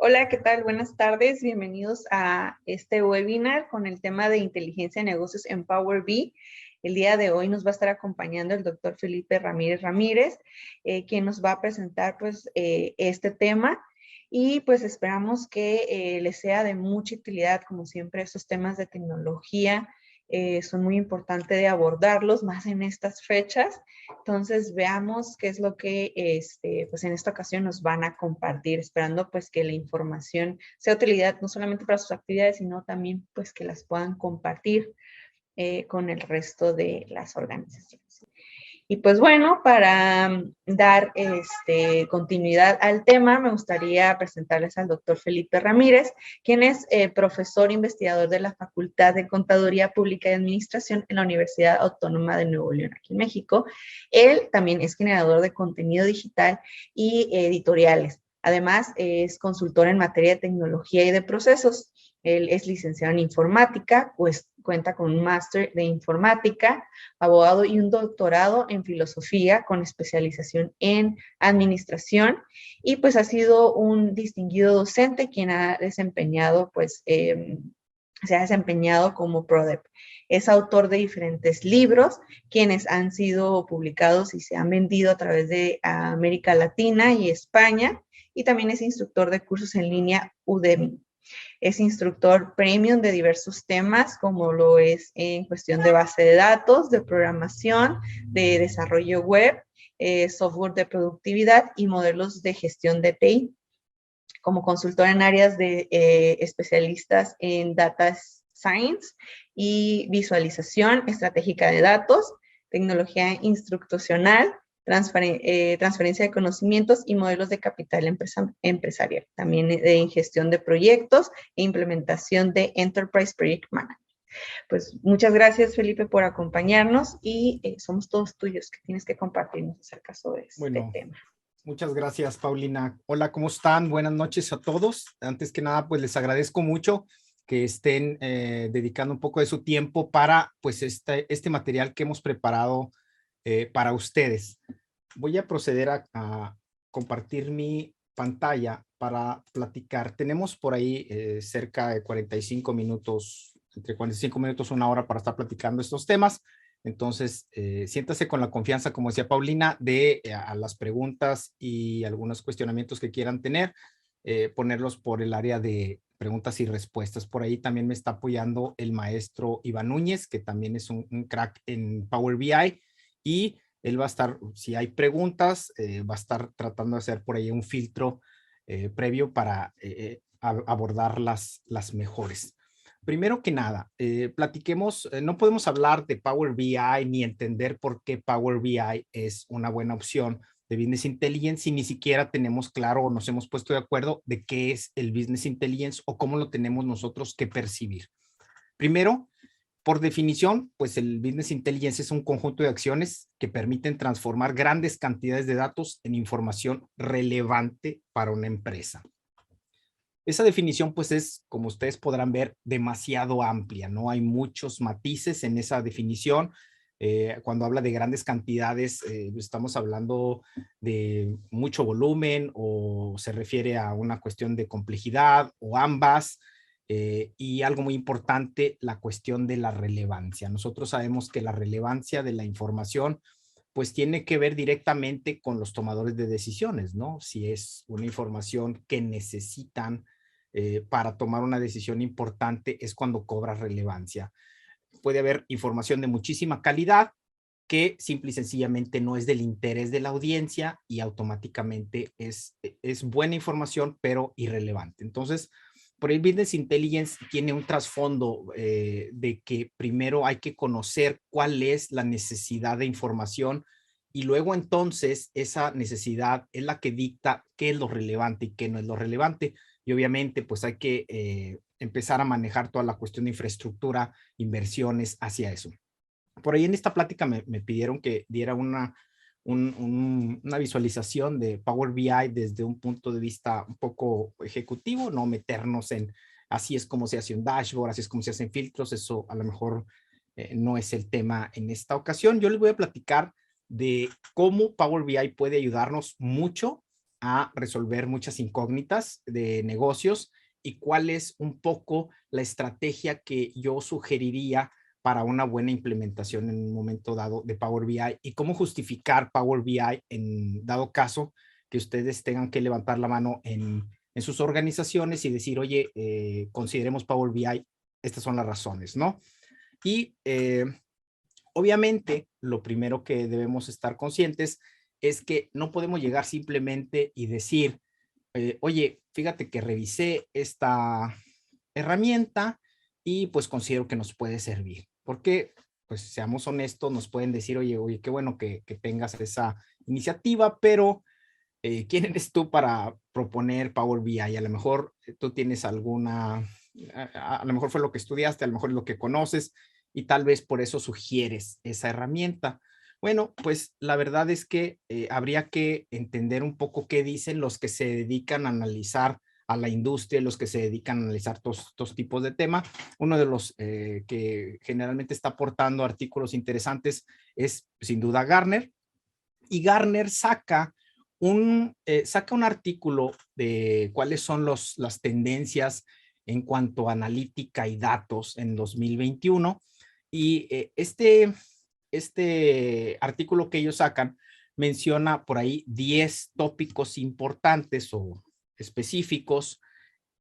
Hola, ¿qué tal? Buenas tardes. Bienvenidos a este webinar con el tema de inteligencia de negocios en Power BI. El día de hoy nos va a estar acompañando el doctor Felipe Ramírez, quien nos va a presentar este tema. Y pues esperamos que les sea de mucha utilidad. Como siempre, estos temas de tecnología son muy importantes de abordarlos, más en estas fechas. Entonces, veamos qué es lo que pues en esta ocasión nos van a compartir, esperando pues que la información sea de utilidad no solamente para sus actividades, sino también pues que las puedan compartir con el resto de las organizaciones. Y pues bueno, para dar continuidad al tema, me gustaría presentarles al doctor Felipe Ramírez, quien es profesor investigador de la Facultad de Contaduría Pública y Administración en la Universidad Autónoma de Nuevo León, aquí en México. Él también es generador de contenido digital y editoriales. Además, es consultor en materia de tecnología y de procesos. Él es licenciado en informática, pues cuenta con un máster de informática, abogado y un doctorado en filosofía con especialización en administración, y pues ha sido un distinguido docente quien ha desempeñado se ha desempeñado como PRODEP. Es autor de diferentes libros, quienes han sido publicados y se han vendido a través de América Latina y España, y también es instructor de cursos en línea Udemy. Es instructor premium de diversos temas, como lo es en cuestión de base de datos, de programación, de desarrollo web, software de productividad y modelos de gestión de TI. Como consultor en áreas de especialistas en data science y visualización estratégica de datos, tecnología institucional, transferencia de conocimientos y modelos de capital empresarial. También en gestión de proyectos e implementación de Enterprise Project Management. Pues muchas gracias, Felipe, por acompañarnos y somos todos tuyos, que tienes que compartirnos acerca de este tema. Muchas gracias, Paulina. Hola, ¿cómo están? Buenas noches a todos. Antes que nada, pues les agradezco mucho que estén dedicando un poco de su tiempo para pues este material que hemos preparado para ustedes. Voy a proceder a compartir mi pantalla para platicar. Tenemos por ahí cerca de 45 minutos, entre 45 minutos, una hora para estar platicando estos temas. Entonces, siéntase con la confianza, como decía Paulina, de a las preguntas y algunos cuestionamientos que quieran tener, ponerlos por el área de preguntas y respuestas. Por ahí también me está apoyando el maestro Iván Núñez, que también es un crack en Power BI, y él va a estar, si hay preguntas, va a estar tratando de hacer por ahí un filtro previo para abordar las mejores. Primero que nada, platiquemos, no podemos hablar de Power BI ni entender por qué Power BI es una buena opción de Business Intelligence si ni siquiera tenemos claro o nos hemos puesto de acuerdo de qué es el Business Intelligence o cómo lo tenemos nosotros que percibir. Primero, por definición, pues el Business Intelligence es un conjunto de acciones que permiten transformar grandes cantidades de datos en información relevante para una empresa. Esa definición, pues es, como ustedes podrán ver, demasiado amplia, ¿no? Hay muchos matices en esa definición. Cuando habla de grandes cantidades, estamos hablando de mucho volumen o se refiere a una cuestión de complejidad o ambas. Y algo muy importante, la cuestión de la relevancia. Nosotros sabemos que la relevancia de la información pues tiene que ver directamente con los tomadores de decisiones, ¿no? Si es una información que necesitan para tomar una decisión importante, es cuando cobra relevancia. Puede haber información de muchísima calidad que simple y sencillamente no es del interés de la audiencia y automáticamente es buena información, pero irrelevante. Entonces, por el Business Intelligence tiene un trasfondo de que primero hay que conocer cuál es la necesidad de información y luego entonces esa necesidad es la que dicta qué es lo relevante y qué no es lo relevante. Y obviamente pues hay que empezar a manejar toda la cuestión de infraestructura, inversiones hacia eso. Por ahí en esta plática me pidieron que diera una visualización de Power BI desde un punto de vista un poco ejecutivo, no meternos en así es como se hace un dashboard, así es como se hacen filtros, eso a lo mejor no es el tema en esta ocasión. Yo les voy a platicar de cómo Power BI puede ayudarnos mucho a resolver muchas incógnitas de negocios y cuál es un poco la estrategia que yo sugeriría para una buena implementación en un momento dado de Power BI y cómo justificar Power BI en dado caso que ustedes tengan que levantar la mano en sus organizaciones y decir, oye, consideremos Power BI, estas son las razones, ¿no? Y obviamente, lo primero que debemos estar conscientes es que no podemos llegar simplemente y decir, oye, fíjate que revisé esta herramienta y pues considero que nos puede servir. Porque, pues seamos honestos, nos pueden decir, oye, qué bueno que tengas esa iniciativa, pero ¿quién eres tú para proponer Power BI? A lo mejor tú tienes alguna, a lo mejor fue lo que estudiaste, a lo mejor es lo que conoces y tal vez por eso sugieres esa herramienta. Bueno, pues la verdad es que habría que entender un poco qué dicen los que se dedican a analizar a la industria, los que se dedican a analizar estos tipos de temas. Uno de los que generalmente está aportando artículos interesantes es sin duda Gartner, y Gartner saca un artículo de cuáles son las tendencias en cuanto a analítica y datos en 2021. Y este artículo que ellos sacan menciona por ahí 10 tópicos importantes o específicos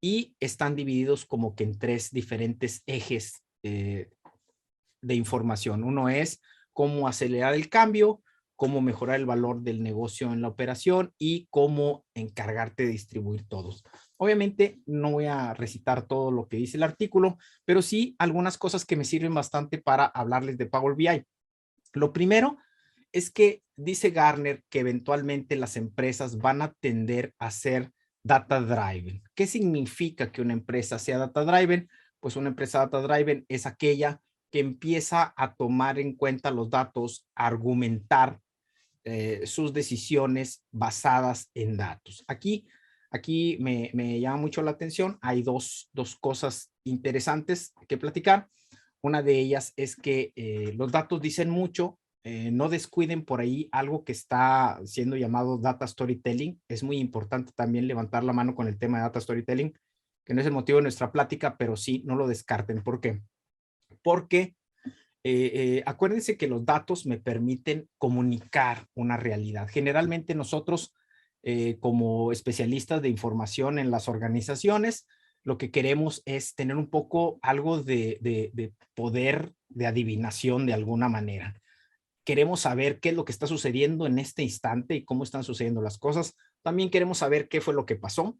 y están divididos como que en 3 diferentes ejes de información. Uno es cómo acelerar el cambio, cómo mejorar el valor del negocio en la operación y cómo encargarte de distribuir todos. Obviamente no voy a recitar todo lo que dice el artículo, pero sí algunas cosas que me sirven bastante para hablarles de Power BI. Lo primero es que dice Gartner que eventualmente las empresas van a tender a ser data driven. ¿Qué significa que una empresa sea data driven? Pues una empresa data driven es aquella que empieza a tomar en cuenta los datos, a argumentar sus decisiones basadas en datos. Aquí me llama mucho la atención. Hay dos cosas interesantes que platicar. Una de ellas es que los datos dicen mucho. No descuiden por ahí algo que está siendo llamado data storytelling. Es muy importante también levantar la mano con el tema de data storytelling, que no es el motivo de nuestra plática, pero sí, no lo descarten. ¿Por qué? Porque acuérdense que los datos me permiten comunicar una realidad. Generalmente nosotros, como especialistas de información en las organizaciones, lo que queremos es tener un poco algo de poder de adivinación de alguna manera. Queremos saber qué es lo que está sucediendo en este instante y cómo están sucediendo las cosas. También queremos saber qué fue lo que pasó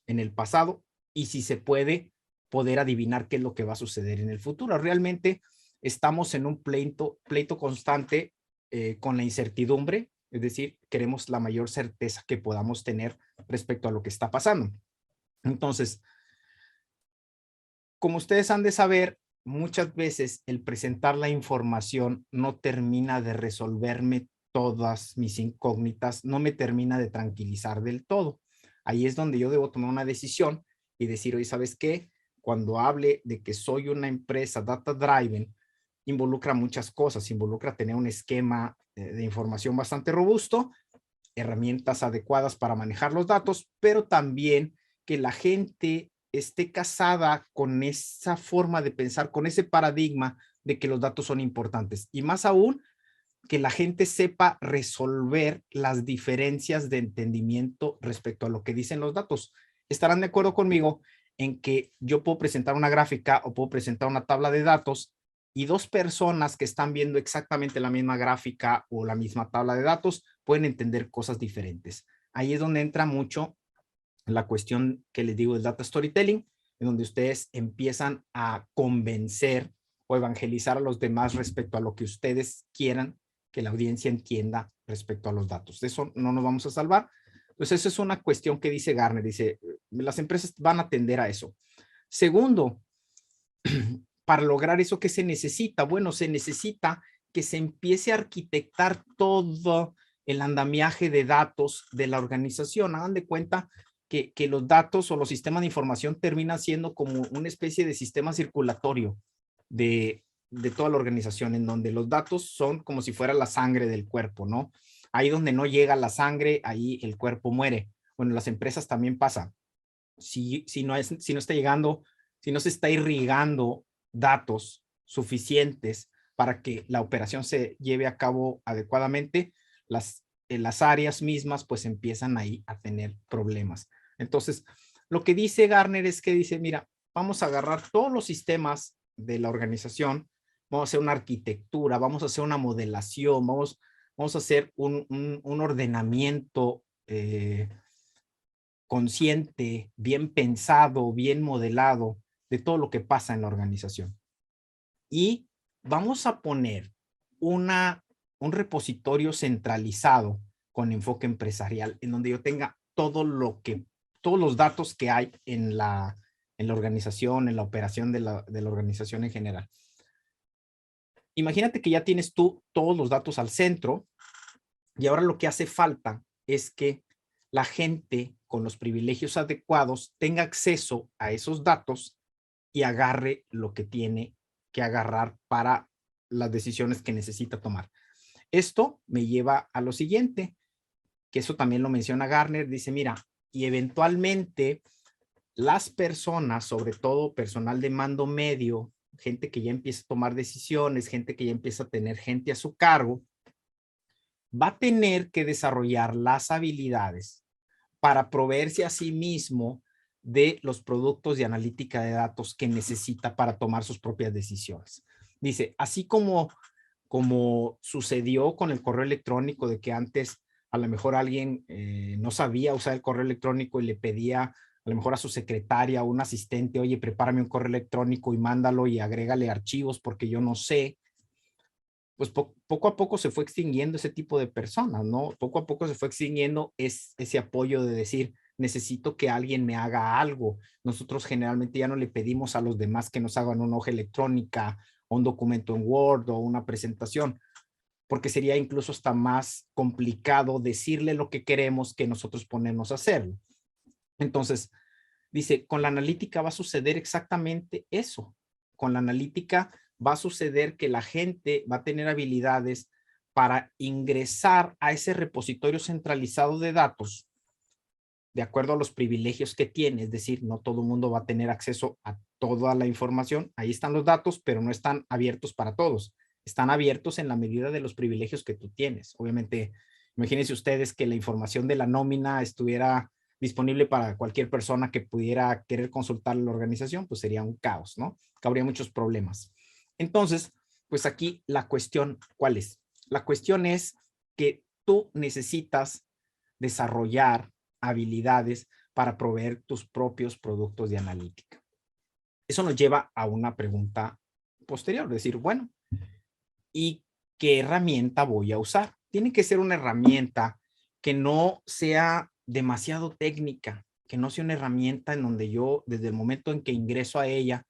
en el pasado y si se puede poder adivinar qué es lo que va a suceder en el futuro. Realmente estamos en un pleito constante con la incertidumbre, es decir, queremos la mayor certeza que podamos tener respecto a lo que está pasando. Entonces, como ustedes han de saber, muchas veces el presentar la información no termina de resolverme todas mis incógnitas, no me termina de tranquilizar del todo. Ahí es donde yo debo tomar una decisión y decir, oye, ¿sabes qué? Cuando hable de que soy una empresa data driven, involucra muchas cosas, involucra tener un esquema de información bastante robusto, herramientas adecuadas para manejar los datos, pero también que la gente esté casada con esa forma de pensar, con ese paradigma de que los datos son importantes. Y más aún, que la gente sepa resolver las diferencias de entendimiento respecto a lo que dicen los datos. Estarán de acuerdo conmigo en que yo puedo presentar una gráfica o puedo presentar una tabla de datos y dos personas que están viendo exactamente la misma gráfica o la misma tabla de datos pueden entender cosas diferentes. Ahí es donde entra mucho la cuestión que les digo del data storytelling, en donde ustedes empiezan a convencer o evangelizar a los demás respecto a lo que ustedes quieran que la audiencia entienda respecto a los datos. De eso no nos vamos a salvar. Entonces, esa es una cuestión que dice Gartner. Dice, las empresas van a atender a eso. Segundo, para lograr eso, ¿qué se necesita? Bueno, se necesita que se empiece a arquitectar todo el andamiaje de datos de la organización. Hagan de cuenta que los datos o los sistemas de información terminan siendo como una especie de sistema circulatorio de toda la organización, en donde los datos son como si fuera la sangre del cuerpo, ¿no? Ahí donde no llega la sangre, ahí el cuerpo muere. bueno, las empresas también pasa. Si no está llegando, si no se está irrigando datos suficientes para que la operación se lleve a cabo adecuadamente, las áreas mismas pues empiezan ahí a tener problemas. Entonces, lo que dice Gartner es que dice, mira, vamos a agarrar todos los sistemas de la organización, vamos a hacer una arquitectura, vamos a hacer una modelación, vamos a hacer un ordenamiento consciente, bien pensado, bien modelado de todo lo que pasa en la organización. Y vamos a poner un repositorio centralizado con enfoque empresarial, en donde yo tenga todos los datos que hay en la organización, en la operación de la organización en general. Imagínate que ya tienes tú todos los datos al centro y ahora lo que hace falta es que la gente con los privilegios adecuados tenga acceso a esos datos y agarre lo que tiene que agarrar para las decisiones que necesita tomar. Esto me lleva a lo siguiente, que eso también lo menciona Gartner, dice, mira, y eventualmente las personas, sobre todo personal de mando medio, gente que ya empieza a tomar decisiones, gente que ya empieza a tener gente a su cargo, va a tener que desarrollar las habilidades para proveerse a sí mismo de los productos de analítica de datos que necesita para tomar sus propias decisiones. Dice, así como sucedió con el correo electrónico, de que antes a lo mejor alguien no sabía usar el correo electrónico y le pedía a lo mejor a su secretaria o un asistente, oye, prepárame un correo electrónico y mándalo y agrégale archivos porque yo no sé. Pues poco a poco se fue extinguiendo ese tipo de personas, ¿no? Poco a poco se fue extinguiendo ese apoyo de decir, necesito que alguien me haga algo. Nosotros generalmente ya no le pedimos a los demás que nos hagan una hoja electrónica o un documento en Word o una presentación, porque sería incluso hasta más complicado decirle lo que queremos que nosotros ponernos a hacerlo. Entonces, dice, con la analítica va a suceder exactamente eso. Con la analítica va a suceder que la gente va a tener habilidades para ingresar a ese repositorio centralizado de datos de acuerdo a los privilegios que tiene. Es decir, no todo el mundo va a tener acceso a toda la información. Ahí están los datos, pero no están abiertos para todos. Están abiertos en la medida de los privilegios que tú tienes. Obviamente, imagínense ustedes que la información de la nómina estuviera disponible para cualquier persona que pudiera querer consultar la organización, pues sería un caos, ¿no? Habría muchos problemas. Entonces, pues aquí la cuestión, ¿cuál es? La cuestión es que tú necesitas desarrollar habilidades para proveer tus propios productos de analítica. Eso nos lleva a una pregunta posterior, decir, bueno, ¿y qué herramienta voy a usar? Tiene que ser una herramienta que no sea demasiado técnica, que no sea una herramienta en donde yo, desde el momento en que ingreso a ella,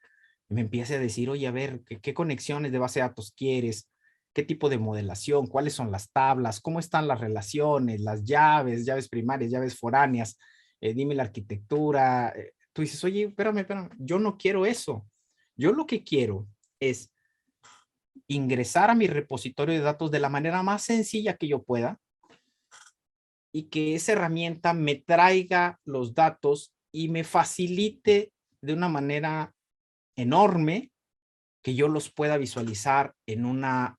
me empiece a decir, oye, a ver, ¿qué conexiones de base de datos quieres? ¿Qué tipo de modelación? ¿Cuáles son las tablas? ¿Cómo están las relaciones? Las llaves primarias, llaves foráneas. Dime la arquitectura. Tú dices, oye, espérame, yo no quiero eso. Yo lo que quiero es ingresar a mi repositorio de datos de la manera más sencilla que yo pueda y que esa herramienta me traiga los datos y me facilite de una manera enorme que yo los pueda visualizar en una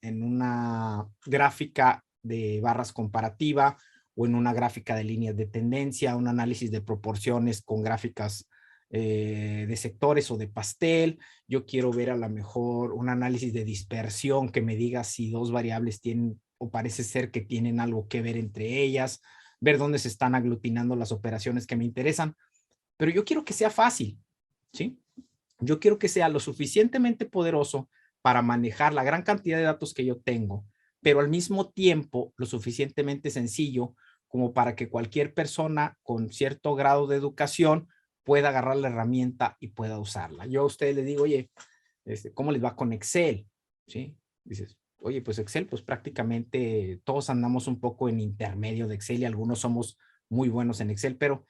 gráfica de barras comparativa o en una gráfica de líneas de tendencia, un análisis de proporciones con gráficas de sectores o de pastel. Yo quiero ver a lo mejor un análisis de dispersión que me diga si dos variables tienen o parece ser que tienen algo que ver entre ellas, ver dónde se están aglutinando las operaciones que me interesan. Pero yo quiero que sea fácil, ¿sí? Yo quiero que sea lo suficientemente poderoso para manejar la gran cantidad de datos que yo tengo, pero al mismo tiempo lo suficientemente sencillo como para que cualquier persona con cierto grado de educación pueda agarrar la herramienta y pueda usarla. Yo a ustedes les digo, oye, ¿cómo les va con Excel? ¿Sí? Dices, oye, pues Excel, pues prácticamente todos andamos un poco en intermedio de Excel y algunos somos muy buenos en Excel, pero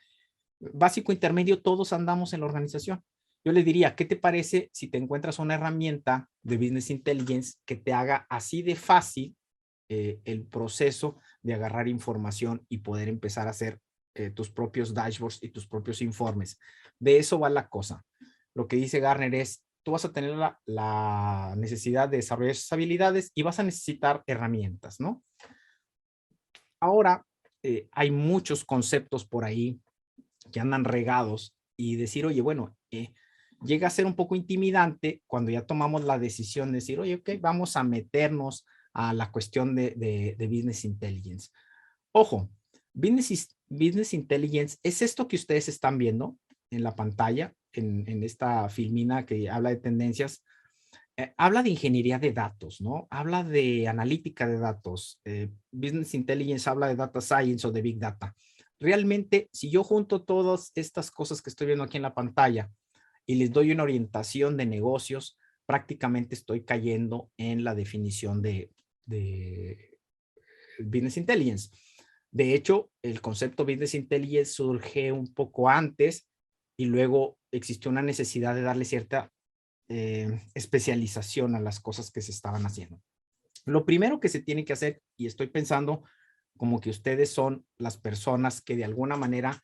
básico, intermedio, todos andamos en la organización. Yo le diría, ¿qué te parece si te encuentras una herramienta de Business Intelligence que te haga así de fácil el proceso de agarrar información y poder empezar a hacer tus propios dashboards y tus propios informes. De eso va la cosa. Lo que dice Gartner es, tú vas a tener la necesidad de desarrollar esas habilidades y vas a necesitar herramientas, ¿no? Ahora, hay muchos conceptos por ahí que andan regados y decir, oye, bueno, llega a ser un poco intimidante cuando ya tomamos la decisión de decir, oye, ok, vamos a meternos a la cuestión de Business Intelligence. Ojo, Business Intelligence es esto que ustedes están viendo en la pantalla, en esta filmina que habla de tendencias. Habla de ingeniería de datos, ¿no? Habla de analítica de datos. Business Intelligence habla de data science o de big data. Realmente, si yo junto todas estas cosas que estoy viendo aquí en la pantalla y les doy una orientación de negocios, prácticamente estoy cayendo en la definición de Business Intelligence. De hecho, el concepto Business Intelligence surge un poco antes y luego existió una necesidad de darle cierta especialización a las cosas que se estaban haciendo. Lo primero que se tiene que hacer, y estoy pensando como que ustedes son las personas que de alguna manera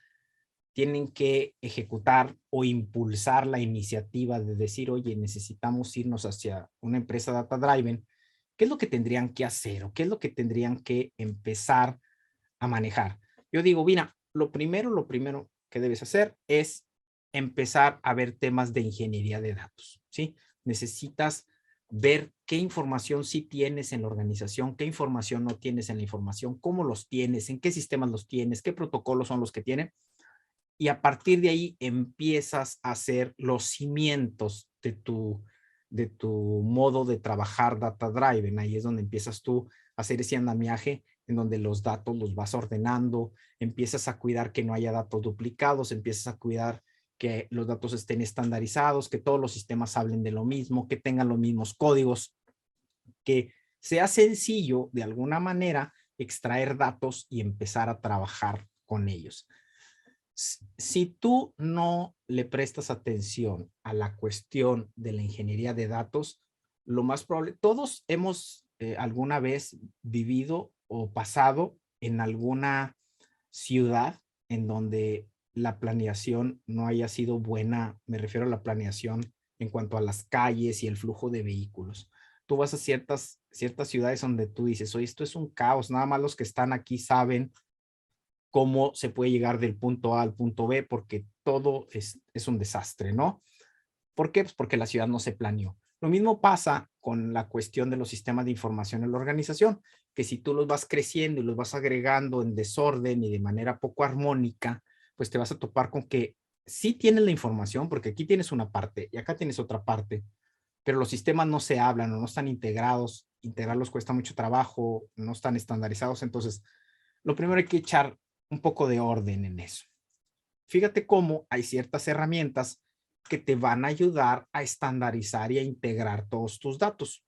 tienen que ejecutar o impulsar la iniciativa de decir, oye, necesitamos irnos hacia una empresa data driven. ¿Qué es lo que tendrían que hacer o qué es lo que tendrían que empezar a manejar? Yo digo, mira, lo primero que debes hacer es empezar a ver temas de ingeniería de datos, ¿sí? Necesitas ver qué información sí tienes en la organización, qué información no tienes en la información, cómo los tienes, en qué sistemas los tienes, qué protocolos son los que tienen. Y a partir de ahí empiezas a hacer los cimientos de tu modo de trabajar data driven. Ahí es donde empiezas tú a hacer ese andamiaje en donde los datos los vas ordenando, empiezas a cuidar que no haya datos duplicados, empiezas a cuidar que los datos estén estandarizados, que todos los sistemas hablen de lo mismo, que tengan los mismos códigos, que sea sencillo de alguna manera extraer datos y empezar a trabajar con ellos. Si tú no le prestas atención a la cuestión de la ingeniería de datos, lo más probable, todos hemos alguna vez vivido o pasado en alguna ciudad en donde la planeación no haya sido buena. Me refiero a la planeación en cuanto a las calles y el flujo de vehículos. Tú vas a ciertas ciudades donde tú dices, oye, esto es un caos, nada más los que están aquí saben cómo se puede llegar del punto A al punto B, porque todo es un desastre, ¿no? ¿Por qué? Pues porque la ciudad no se planeó. Lo mismo pasa con la cuestión de los sistemas de información en la organización, que si tú los vas creciendo y los vas agregando en desorden y de manera poco armónica, pues te vas a topar con que sí tienes la información, porque aquí tienes una parte y acá tienes otra parte, pero los sistemas no se hablan o no están integrados, integrarlos cuesta mucho trabajo, no están estandarizados, entonces lo primero hay que echar un poco de orden en eso. Fíjate cómo hay ciertas herramientas que te van a ayudar a estandarizar y a integrar todos tus datos.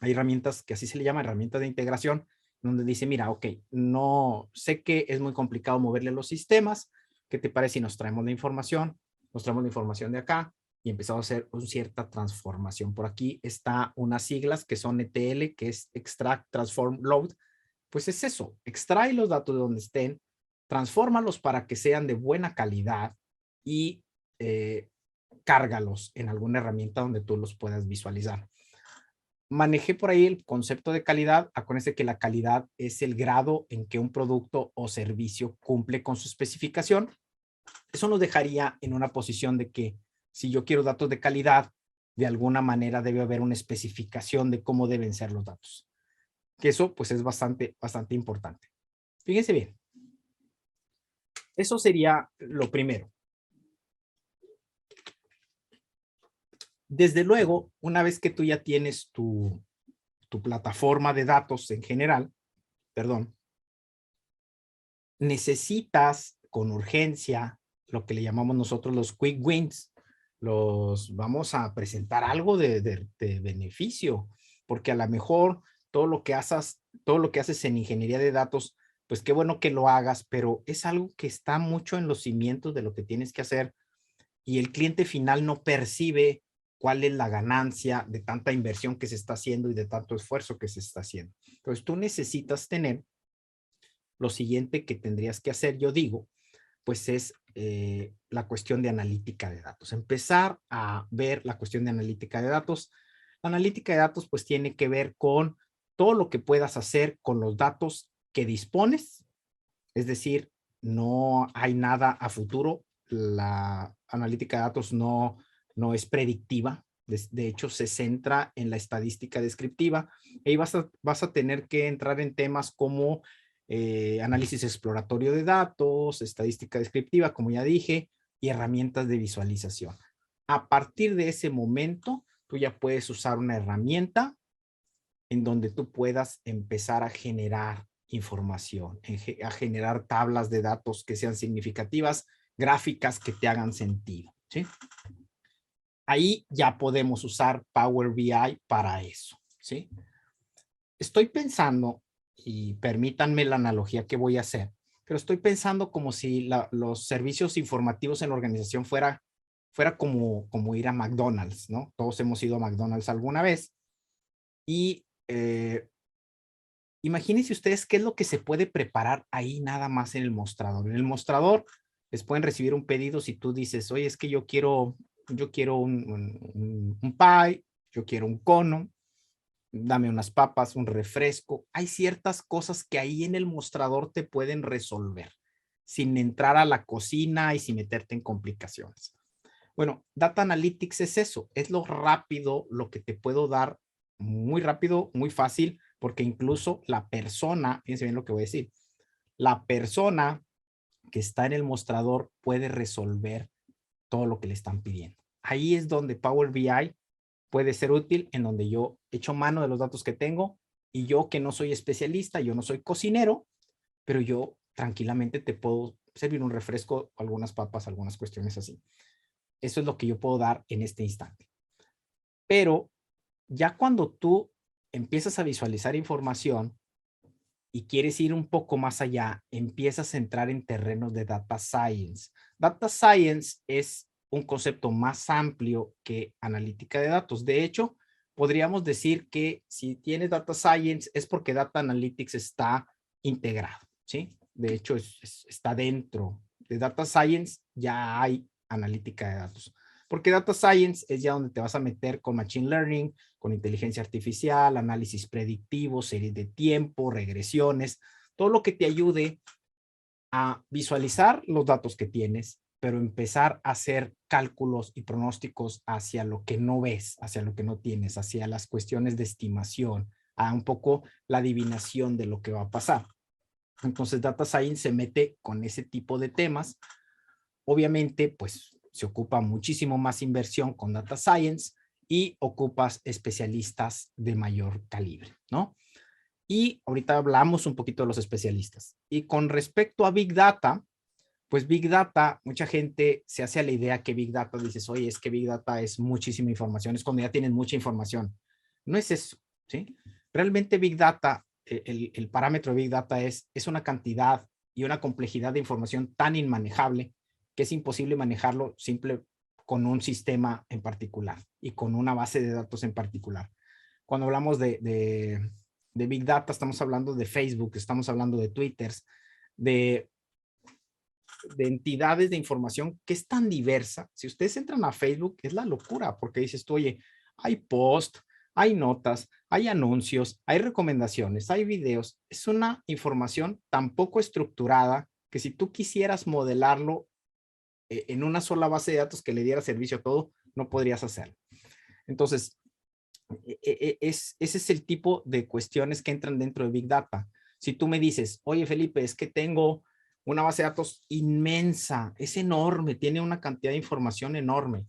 Hay herramientas que así se le llama herramientas de integración, donde dice, mira, ok, no sé que es muy complicado moverle los sistemas, ¿qué te parece si nos traemos la información? Nos traemos la información de acá y empezamos a hacer una cierta transformación. Por aquí está unas siglas que son ETL, que es Extract, Transform, Load. Pues es eso, extrae los datos de donde estén, transfórmalos para que sean de buena calidad y cárgalos en alguna herramienta donde tú los puedas visualizar. Manejé por ahí el concepto de calidad. Acuérdense que la calidad es el grado en que un producto o servicio cumple con su especificación. Eso nos dejaría en una posición de que si yo quiero datos de calidad, de alguna manera debe haber una especificación de cómo deben ser los datos. Que eso pues es bastante importante. Fíjense bien. Eso sería lo primero. Desde luego, una vez que tú ya tienes tu plataforma de datos en general, perdón, necesitas con urgencia lo que le llamamos nosotros los quick wins. Vamos a presentar algo de beneficio, porque a lo mejor todo lo que haces en ingeniería de datos, pues qué bueno que lo hagas, pero es algo que está mucho en los cimientos de lo que tienes que hacer y el cliente final no percibe cuál es la ganancia de tanta inversión que se está haciendo y de tanto esfuerzo que se está haciendo. Entonces tú necesitas tener lo siguiente que tendrías que hacer, yo digo, pues es la cuestión de analítica de datos. Empezar a ver la cuestión de analítica de datos. La analítica de datos pues tiene que ver con todo lo que puedas hacer con los datos que dispones, es decir, no hay nada a futuro. La analítica de datos no es predictiva. De hecho, se centra en la estadística descriptiva. Y vas a tener que entrar en temas como análisis exploratorio de datos, estadística descriptiva, como ya dije, y herramientas de visualización. A partir de ese momento, tú ya puedes usar una herramienta en donde tú puedas empezar a generar información, a generar tablas de datos que sean significativas, gráficas que te hagan sentido, ¿sí? Ahí ya podemos usar Power BI para eso, ¿sí? Estoy pensando, y permítanme la analogía que voy a hacer, pero estoy pensando como si los servicios informativos en la organización fuera como ir a McDonald's, ¿no? Todos hemos ido a McDonald's alguna vez. Y imagínense ustedes qué es lo que se puede preparar ahí nada más en el mostrador. En el mostrador les pueden recibir un pedido si tú dices, oye, es que yo quiero un pie, yo quiero un cono, dame unas papas, un refresco. Hay ciertas cosas que ahí en el mostrador te pueden resolver sin entrar a la cocina y sin meterte en complicaciones. Bueno, Data Analytics es eso, es lo rápido, lo que te puedo dar muy rápido, muy fácil, porque incluso la persona, fíjense bien lo que voy a decir, la persona que está en el mostrador puede resolver todo lo que le están pidiendo. Ahí es donde Power BI puede ser útil, en donde yo echo mano de los datos que tengo y yo que no soy especialista, yo no soy cocinero, pero yo tranquilamente te puedo servir un refresco, algunas papas, algunas cuestiones así. Eso es lo que yo puedo dar en este instante. Pero ya cuando tú empiezas a visualizar información y quieres ir un poco más allá, empiezas a entrar en terrenos de data science. Data science es un concepto más amplio que analítica de datos. De hecho, podríamos decir que si tienes data science es porque data analytics está integrado, ¿sí? De hecho, está dentro de data science, ya hay analítica de datos. Porque data science es ya donde te vas a meter con machine learning, con inteligencia artificial, análisis predictivo, series de tiempo, regresiones, todo lo que te ayude a visualizar los datos que tienes, pero empezar a hacer cálculos y pronósticos hacia lo que no ves, hacia lo que no tienes, hacia las cuestiones de estimación, a un poco la adivinación de lo que va a pasar. Entonces, Data Science se mete con ese tipo de temas. Obviamente, pues se ocupa muchísimo más inversión con Data Science y ocupas especialistas de mayor calibre, ¿no? Y ahorita hablamos un poquito de los especialistas. Y con respecto a Big Data, pues Big Data, mucha gente se hace a la idea que Big Data, dices, oye, es que Big Data es muchísima información, es cuando ya tienes mucha información. No es eso, ¿sí? Realmente Big Data, el parámetro de Big Data es una cantidad y una complejidad de información tan inmanejable que es imposible manejarlo simple con un sistema en particular y con una base de datos en particular. Cuando hablamos de Big Data, estamos hablando de Facebook, estamos hablando de Twitter, de entidades de información que es tan diversa. Si ustedes entran a Facebook, es la locura, porque dices tú, oye, hay post, hay notas, hay anuncios, hay recomendaciones, hay videos. Es una información tan poco estructurada que si tú quisieras modelarlo en una sola base de datos que le diera servicio a todo, no podrías hacerlo. Entonces, ese es el tipo de cuestiones que entran dentro de Big Data. Si tú me dices, oye Felipe, es que tengo una base de datos inmensa, es enorme, tiene una cantidad de información enorme.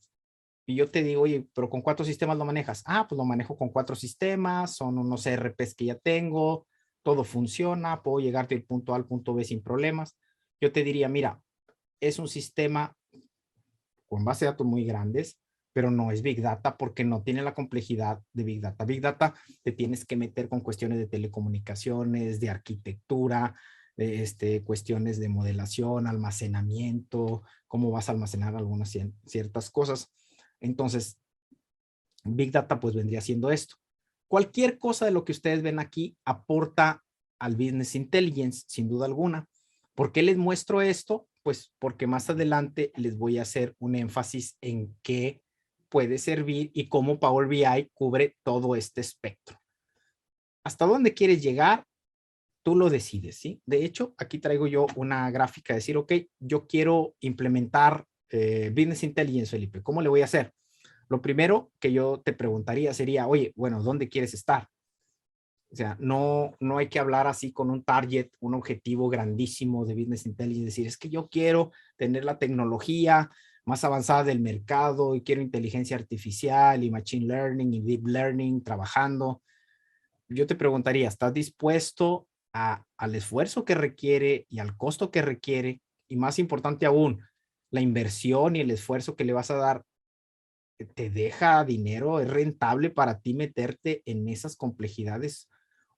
Y yo te digo, oye, pero ¿con cuántos sistemas lo manejas? Ah, pues lo manejo con 4 sistemas, son unos ERPs que ya tengo, todo funciona, puedo llegar del punto A al punto B sin problemas. Yo te diría, mira, es un sistema con base de datos muy grandes, pero no es Big Data porque no tiene la complejidad de Big Data. Big Data te tienes que meter con cuestiones de telecomunicaciones, de arquitectura, cuestiones de modelación, almacenamiento, cómo vas a almacenar algunas ciertas cosas. Entonces, Big Data pues vendría siendo esto. Cualquier cosa de lo que ustedes ven aquí aporta al Business Intelligence, sin duda alguna. ¿Por qué les muestro esto? Pues porque más adelante les voy a hacer un énfasis en qué puede servir y cómo Power BI cubre todo este espectro. ¿Hasta dónde quieres llegar? Tú lo decides, ¿sí? De hecho, aquí traigo yo una gráfica de decir, ok, yo quiero implementar Business Intelligence, Felipe. ¿Cómo le voy a hacer? Lo primero que yo te preguntaría sería, oye, bueno, ¿dónde quieres estar? O sea, no hay que hablar así con un target, un objetivo grandísimo de Business Intelligence, decir, es que yo quiero tener la tecnología más avanzada del mercado y quiero inteligencia artificial y machine learning y deep learning trabajando. Yo te preguntaría, ¿estás dispuesto al esfuerzo que requiere y al costo que requiere? Y más importante aún, la inversión y el esfuerzo que le vas a dar, ¿te deja dinero? ¿Es rentable para ti meterte en esas complejidades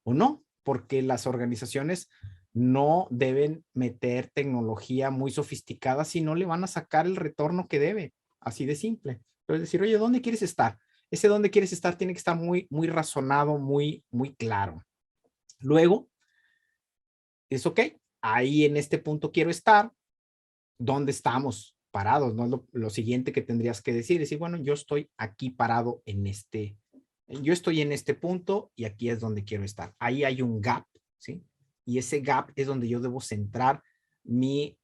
o no? Porque las organizaciones no deben meter tecnología muy sofisticada si no le van a sacar el retorno que debe. Así de simple. Entonces decir, oye, ¿dónde quieres estar? Ese dónde quieres estar tiene que estar muy razonado, muy claro. Luego, es ok, ahí en este punto quiero estar. ¿Dónde estamos parados? ¿No? Lo siguiente que tendrías que decir, bueno, yo estoy aquí parado yo estoy en este punto y aquí es donde quiero estar. Ahí hay un gap, ¿sí? Y ese gap es donde yo debo centrar mi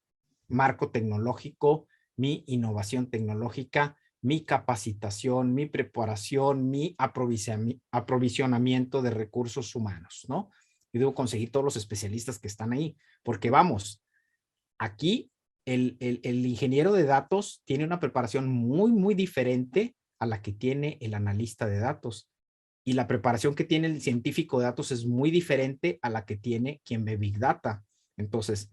marco tecnológico, mi innovación tecnológica, mi capacitación, mi preparación, mi aprovisionamiento de recursos humanos, ¿no? Yo debo conseguir todos los especialistas que están ahí, porque vamos, aquí el ingeniero de datos tiene una preparación muy diferente a la que tiene el analista de datos. Y la preparación que tiene el científico de datos es muy diferente a la que tiene quien ve Big Data. Entonces,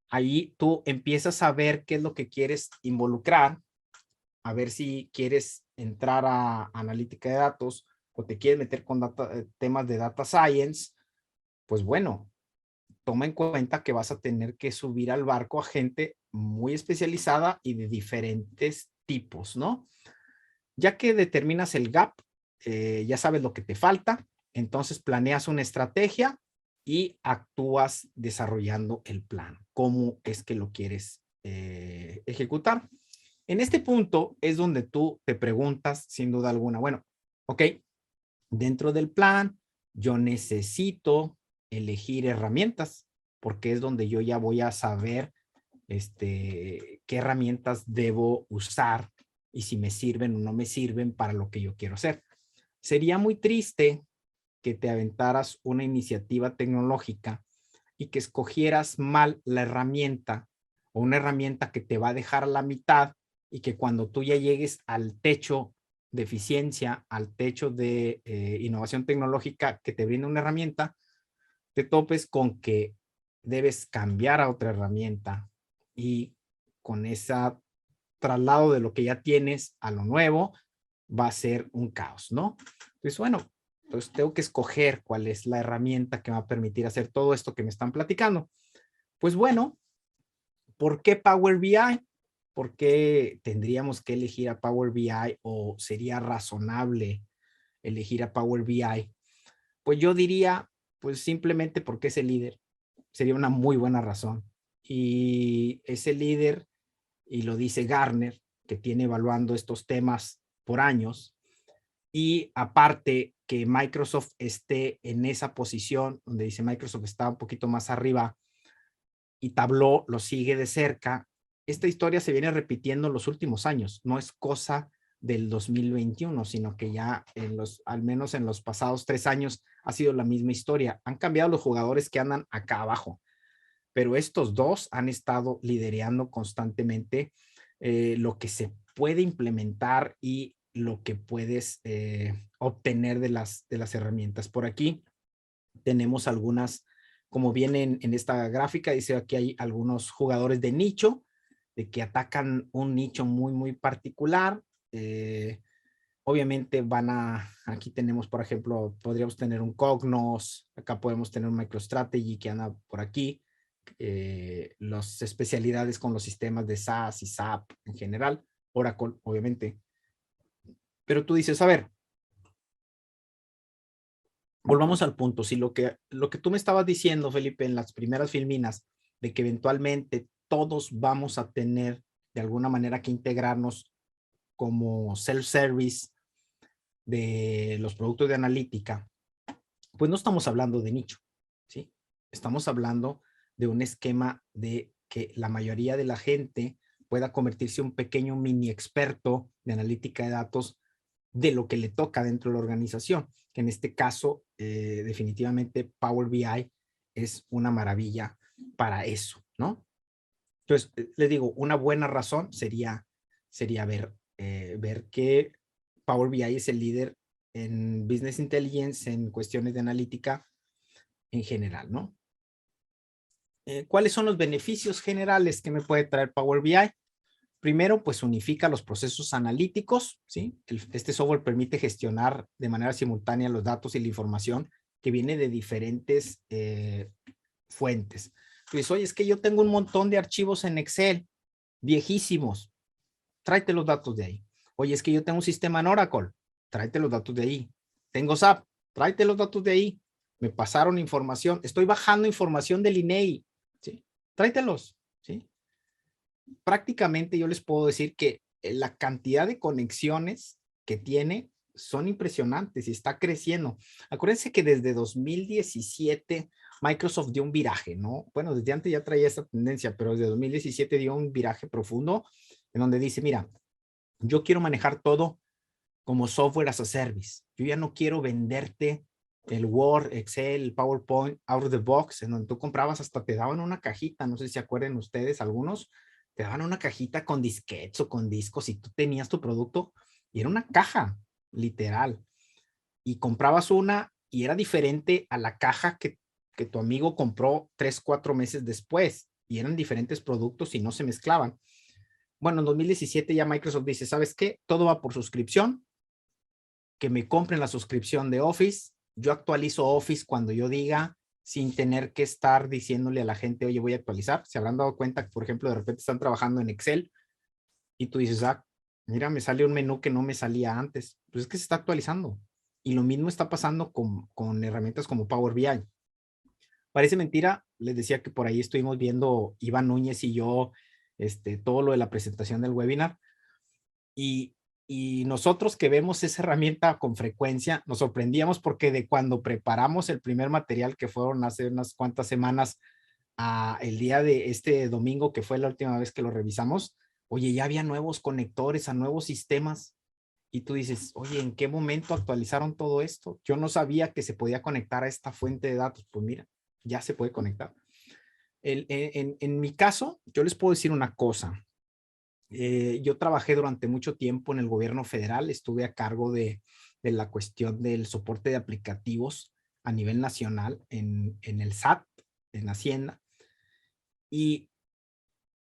ahí tú empiezas a ver qué es lo que quieres involucrar, a ver si quieres entrar a analítica de datos o te quieres meter con temas de data science. Pues bueno, toma en cuenta que vas a tener que subir al barco a gente muy especializada y de diferentes tipos, ¿no? Ya que determinas el gap, ya sabes lo que te falta, entonces planeas una estrategia y actúas desarrollando el plan. ¿Cómo es que lo quieres ejecutar? En este punto es donde tú te preguntas, sin duda alguna, bueno, ok, dentro del plan, yo necesito elegir herramientas, porque es donde yo ya voy a saber qué herramientas debo usar y si me sirven o no me sirven para lo que yo quiero hacer. Sería muy triste que te aventaras una iniciativa tecnológica y que escogieras mal la herramienta o una herramienta que te va a dejar a la mitad y que cuando tú ya llegues al techo de eficiencia, al techo de innovación tecnológica que te brinda una herramienta, te topes con que debes cambiar a otra herramienta y con ese traslado de lo que ya tienes a lo nuevo va a ser un caos, ¿no? Entonces, bueno, entonces tengo que escoger cuál es la herramienta que me va a permitir hacer todo esto que me están platicando. Pues bueno, ¿por qué Power BI? ¿Por qué tendríamos que elegir a Power BI o sería razonable elegir a Power BI? Pues yo diría, pues simplemente porque es el líder. Sería una muy buena razón. Y es el líder, y lo dice Gartner, que tiene evaluando estos temas por años. Y aparte que Microsoft esté en esa posición, donde dice Microsoft está un poquito más arriba y Tableau lo sigue de cerca, esta historia se viene repitiendo los últimos años. No es cosa del 2021, sino que ya al menos en los pasados 3 años ha sido la misma historia. Han cambiado los jugadores que andan acá abajo, pero estos dos han estado liderando constantemente lo que se puede implementar y lo que puedes obtener de las herramientas. Por aquí tenemos algunas, como viene en esta gráfica, dice aquí hay algunos jugadores de nicho, de que atacan un nicho muy particular. Obviamente aquí tenemos, por ejemplo, podríamos tener un Cognos, acá podemos tener un MicroStrategy que anda por aquí, las especialidades con los sistemas de SaaS y SAP en general, Oracle, obviamente. Pero tú dices, a ver, volvamos al punto. Si lo que tú me estabas diciendo, Felipe, en las primeras filminas, de que eventualmente todos vamos a tener de alguna manera que integrarnos como self-service de los productos de analítica, pues no estamos hablando de nicho, ¿sí? Estamos hablando de un esquema de que la mayoría de la gente pueda convertirse en un pequeño mini experto de analítica de datos de lo que le toca dentro de la organización, que en este caso definitivamente Power BI es una maravilla para eso, ¿no? Entonces, les digo, una buena razón sería ver que Power BI es el líder en Business Intelligence, en cuestiones de analítica en general, ¿no? ¿Cuáles son los beneficios generales que me puede traer Power BI? Primero, pues unifica los procesos analíticos, ¿sí? Este software permite gestionar de manera simultánea los datos y la información que viene de diferentes fuentes. Pues, oye, es que yo tengo un montón de archivos en Excel, viejísimos, tráete los datos de ahí. Oye, es que yo tengo un sistema en Oracle, tráete los datos de ahí. Tengo SAP, tráete los datos de ahí. Me pasaron información, estoy bajando información del INEI, ¿sí? Tráetelos, ¿sí? Prácticamente yo les puedo decir que la cantidad de conexiones que tiene son impresionantes y está creciendo. Acuérdense que desde 2017 Microsoft dio un viraje, ¿no? Bueno, desde antes ya traía esta tendencia, pero desde 2017 dio un viraje profundo en donde dice, mira, yo quiero manejar todo como software as a service. Yo ya no quiero venderte el Word, Excel, PowerPoint out of the box, en donde tú comprabas hasta te daban una cajita, no sé si se acuerdan ustedes, algunos te daban una cajita con disquetes o con discos y tú tenías tu producto y era una caja, literal. Y comprabas una y era diferente a la caja que tu amigo compró 3, 4 meses después y eran diferentes productos y no se mezclaban. Bueno, en 2017 ya Microsoft dice, ¿sabes qué? Todo va por suscripción, que me compren la suscripción de Office. Yo actualizo Office cuando yo diga, sin tener que estar diciéndole a la gente, oye, voy a actualizar. Se habrán dado cuenta que, por ejemplo, de repente están trabajando en Excel y tú dices, ah, mira, me sale un menú que no me salía antes. Pues es que se está actualizando. Y lo mismo está pasando con herramientas como Power BI. Parece mentira, les decía que por ahí estuvimos viendo Iván Núñez y yo todo lo de la presentación del webinar. Y, y nosotros que vemos esa herramienta con frecuencia, nos sorprendíamos porque de cuando preparamos el primer material, que fueron hace unas cuantas semanas, a el día de este domingo, que fue la última vez que lo revisamos, oye, ya había nuevos conectores a nuevos sistemas. Y tú dices, oye, ¿en qué momento actualizaron todo esto? Yo no sabía que se podía conectar a esta fuente de datos. Pues mira, ya se puede conectar. En mi caso, yo les puedo decir una cosa. Yo trabajé durante mucho tiempo en el gobierno federal, estuve a cargo de la cuestión del soporte de aplicativos a nivel nacional en el SAT, en Hacienda, y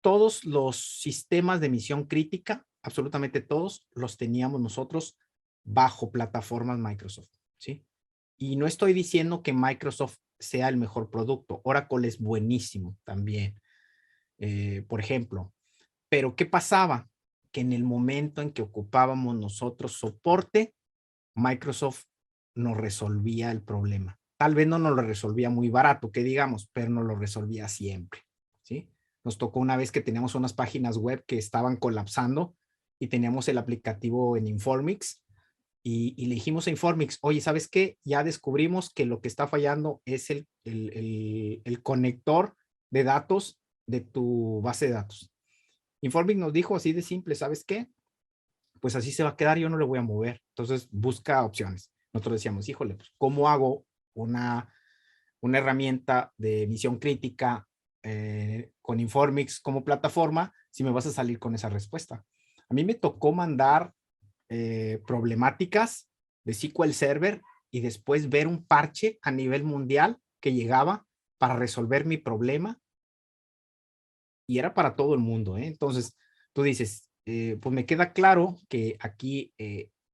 todos los sistemas de misión crítica, absolutamente todos, los teníamos nosotros bajo plataformas Microsoft, ¿sí? Y no estoy diciendo que Microsoft sea el mejor producto, Oracle es buenísimo también, por ejemplo. Pero ¿qué pasaba? Que en el momento en que ocupábamos nosotros soporte, Microsoft nos resolvía el problema. Tal vez no nos lo resolvía muy barato, que digamos, pero nos lo resolvía siempre, ¿sí? Nos tocó una vez que teníamos unas páginas web que estaban colapsando y teníamos el aplicativo en Informix y le dijimos a Informix, oye, ¿sabes qué? Ya descubrimos que lo que está fallando es el conector de datos de tu base de datos. Informix nos dijo así de simple, ¿sabes qué? Pues así se va a quedar, yo no le voy a mover. Entonces busca opciones. Nosotros decíamos, híjole, pues ¿cómo hago una herramienta de misión crítica con Informix como plataforma si me vas a salir con esa respuesta? A mí me tocó mandar problemáticas de SQL Server y después ver un parche a nivel mundial que llegaba para resolver mi problema y era para todo el mundo, ¿eh? Entonces, tú dices, pues me queda claro que aquí,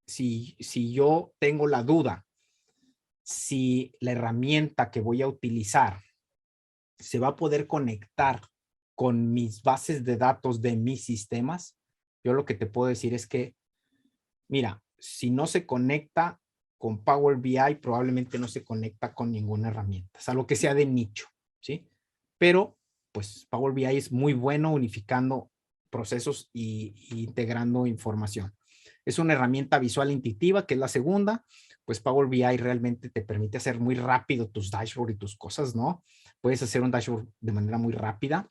si yo tengo la duda, si la herramienta que voy a utilizar se va a poder conectar con mis bases de datos de mis sistemas, yo lo que te puedo decir es que, mira, si no se conecta con Power BI, probablemente no se conecta con ninguna herramienta, salvo que sea de nicho, ¿sí? Pero pues Power BI es muy bueno unificando procesos y integrando información. Es una herramienta visual intuitiva, que es la segunda. Pues Power BI realmente te permite hacer muy rápido tus dashboards y tus cosas, ¿no? Puedes hacer un dashboard de manera muy rápida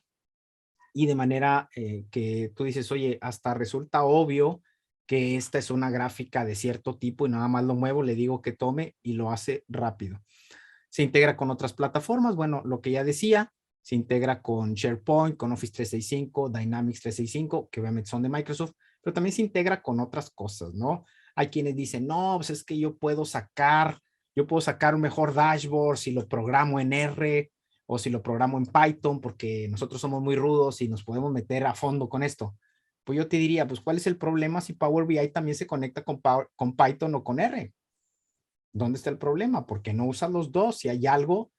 y de manera que tú dices, oye, hasta resulta obvio que esta es una gráfica de cierto tipo y nada más lo muevo, le digo que tome y lo hace rápido. Se integra con otras plataformas, bueno, lo que ya decía, se integra con SharePoint, con Office 365, Dynamics 365, que obviamente son de Microsoft, pero también se integra con otras cosas, ¿no? Hay quienes dicen, no, pues es que yo puedo sacar un mejor dashboard si lo programo en R o si lo programo en Python, porque nosotros somos muy rudos y nos podemos meter a fondo con esto. Pues yo te diría, pues ¿cuál es el problema si Power BI también se conecta con Python o con R? ¿Dónde está el problema? Porque no usas los dos. Si hay algo